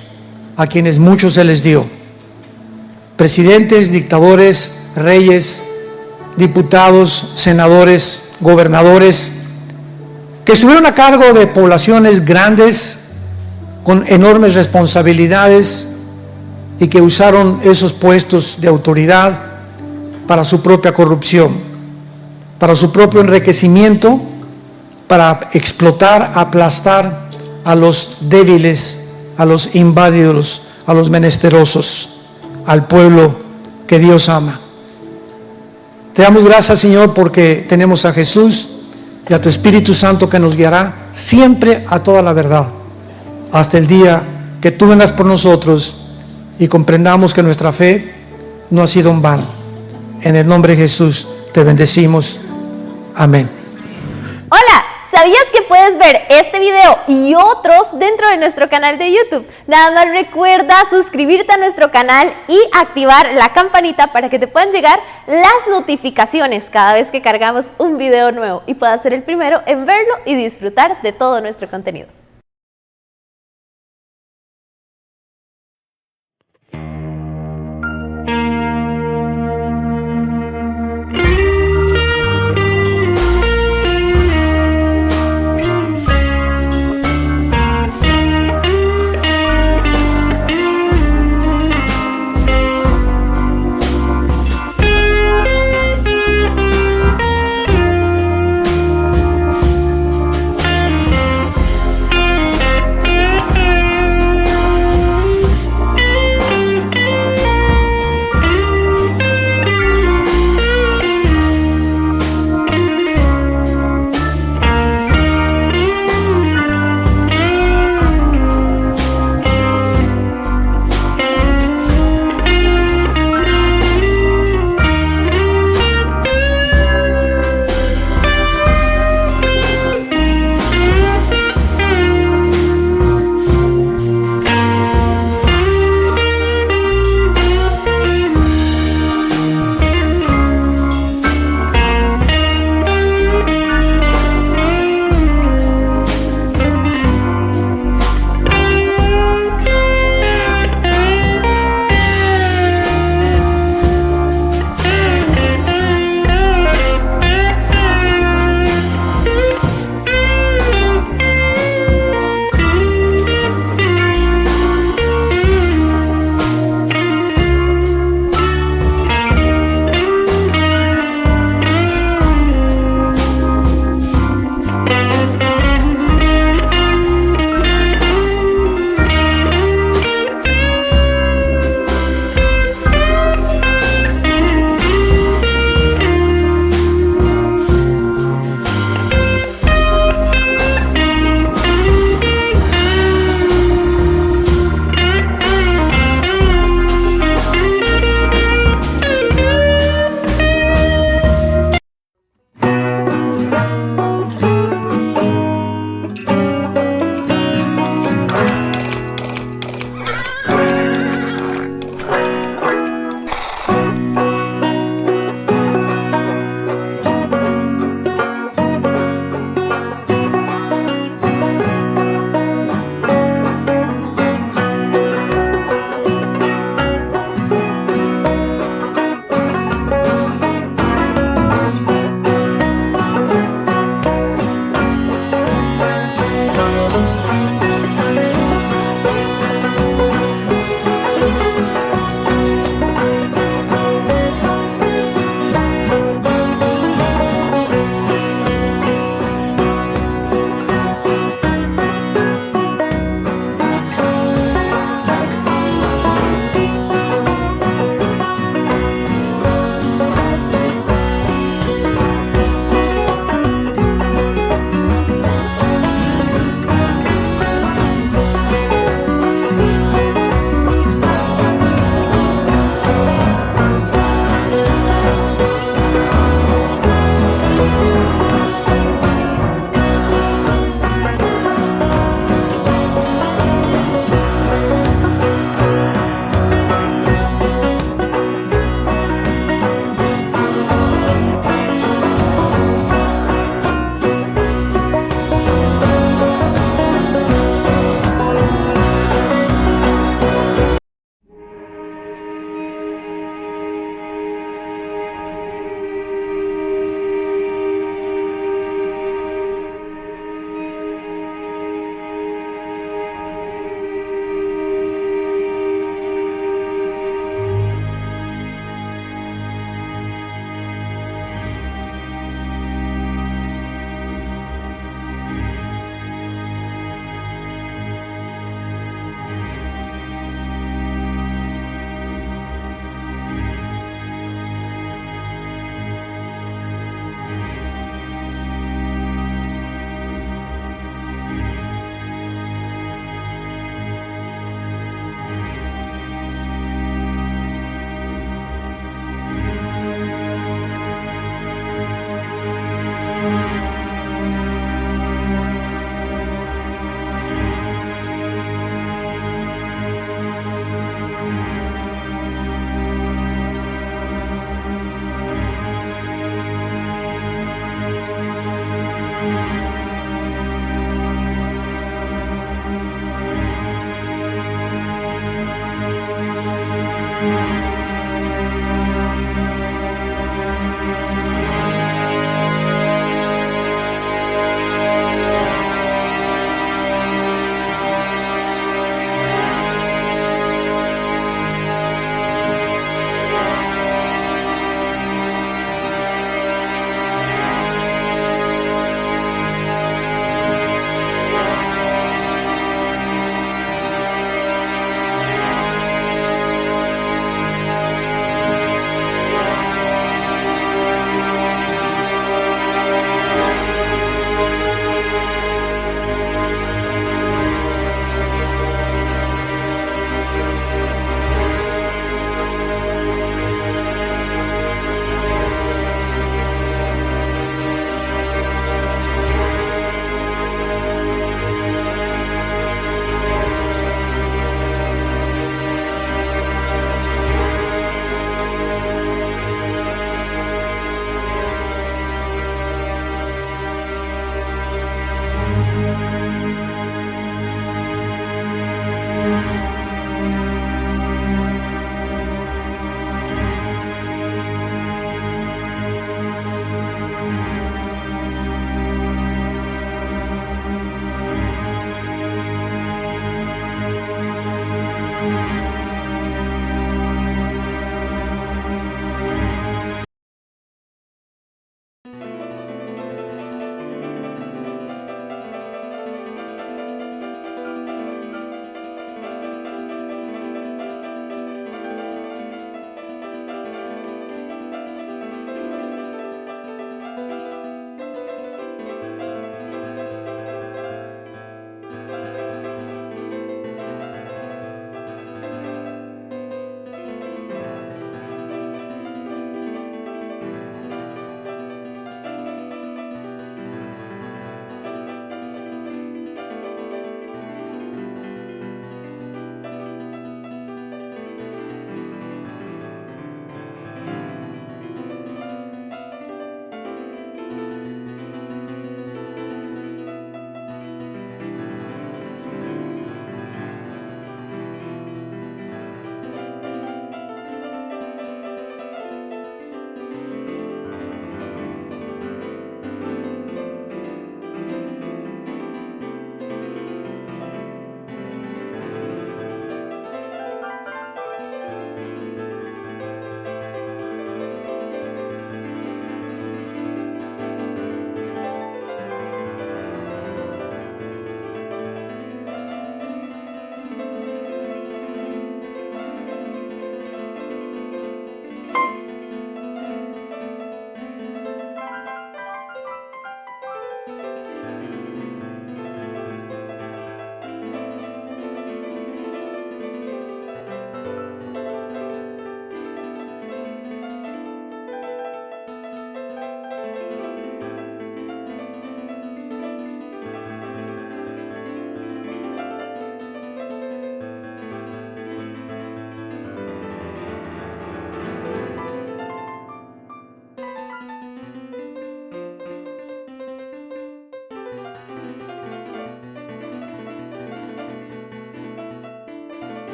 a quienes mucho se les dio: presidentes, dictadores, reyes, diputados, senadores, gobernadores, que estuvieron a cargo de poblaciones grandes con enormes responsabilidades y que usaron esos puestos de autoridad para su propia corrupción, para su propio enriquecimiento, para explotar, aplastar a los débiles, a los inválidos, a los menesterosos, al pueblo que Dios ama. Te damos gracias, Señor, porque tenemos a Jesús y a tu Espíritu Santo que nos guiará siempre a toda la verdad, hasta el día que tú vengas por nosotros y comprendamos que nuestra fe no ha sido en vano. En el nombre de Jesús te bendecimos. Amén. Hola, ¿sabías que puedes ver este video y otros dentro de nuestro canal de YouTube? Nada más recuerda suscribirte a nuestro canal y activar la campanita para que te puedan llegar las notificaciones cada vez que cargamos un video nuevo y puedas ser el primero en verlo y disfrutar de todo nuestro contenido.